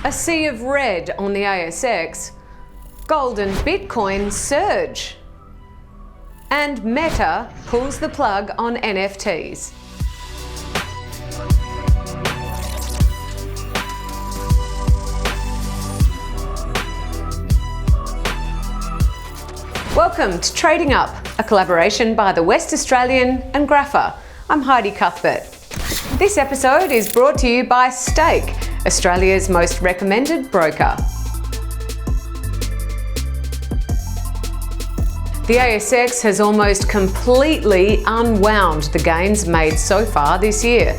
A sea of red on the ASX, gold and Bitcoin surge, and Meta pulls the plug on NFTs. Welcome to Trading Up, a collaboration by the West Australian and Grapher. I'm Heidi Cuthbert. This episode is brought to you by Stake, Australia's most recommended broker. The ASX has almost completely unwound the gains made so far this year.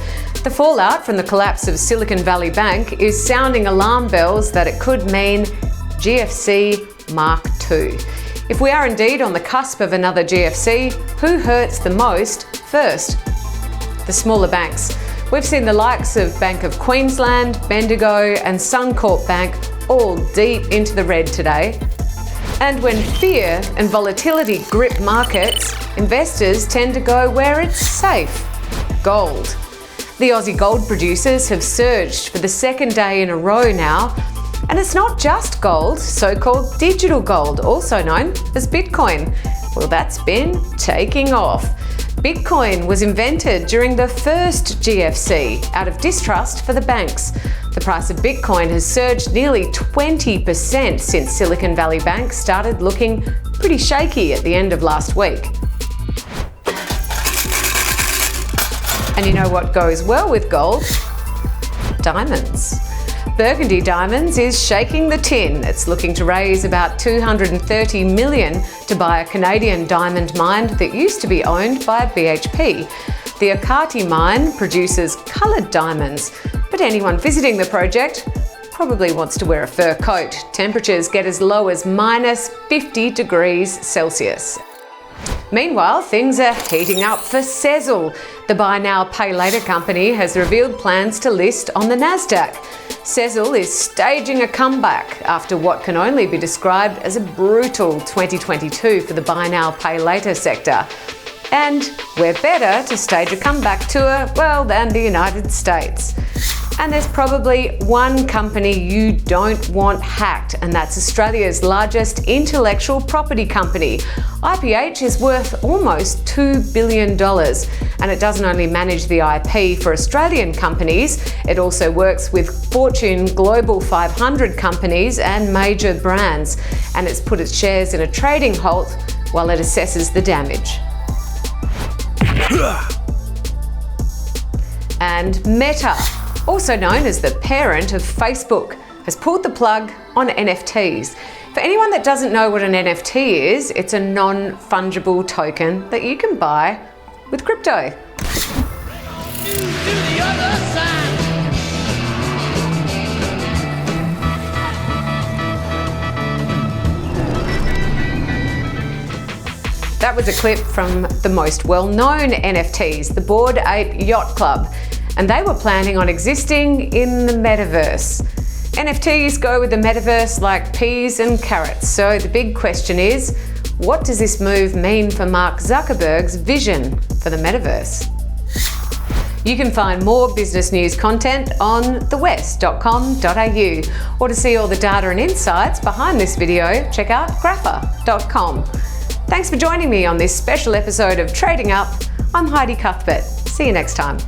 The fallout from the collapse of Silicon Valley Bank is sounding alarm bells that it could mean GFC Mark II. If we are indeed on the cusp of another GFC, who hurts the most first? The smaller banks. We've seen the likes of Bank of Queensland, Bendigo and Suncorp Bank all deep into the red today. And when fear and volatility grip markets, investors tend to go where it's safe: gold. The Aussie gold producers have surged for the second day in a row now. And it's not just gold, so-called digital gold, also known as Bitcoin. Well, that's been taking off. Bitcoin was invented during the first GFC out of distrust for the banks. The price of Bitcoin has surged nearly 20% since Silicon Valley Bank started looking pretty shaky at the end of last week. And you know what goes well with gold? Diamonds. Burgundy Diamonds is shaking the tin. It's looking to raise about $230 million to buy a Canadian diamond mine that used to be owned by BHP. The Akati mine produces coloured diamonds, but anyone visiting the project probably wants to wear a fur coat. Temperatures get as low as minus 50 degrees Celsius. Meanwhile, things are heating up for SEZZLE. The buy now, pay later company has revealed plans to list on the Nasdaq. SEZZLE is staging a comeback after what can only be described as a brutal 2022 for the buy now, pay later sector. And where better to stage a comeback tour, well, than the United States. And there's probably one company you don't want hacked, and that's Australia's largest intellectual property company. IPH is worth almost $2 billion, and it doesn't only manage the IP for Australian companies, it also works with Fortune Global 500 companies and major brands, and it's put its shares in a trading halt while it assesses the damage. And Meta, also known as the parent of Facebook, has pulled the plug on NFTs. For anyone that doesn't know what an NFT is, it's a non-fungible token that you can buy with crypto. That was a clip from the most well-known NFTs, the Bored Ape Yacht Club, and they were planning on existing in the metaverse. NFTs go with the metaverse like peas and carrots, so the big question is, what does this move mean for Mark Zuckerberg's vision for the metaverse? You can find more business news content on thewest.com.au, or to see all the data and insights behind this video, check out grapher.com. Thanks for joining me on this special episode of Trading Up. I'm Heidi Cuthbert. See you next time.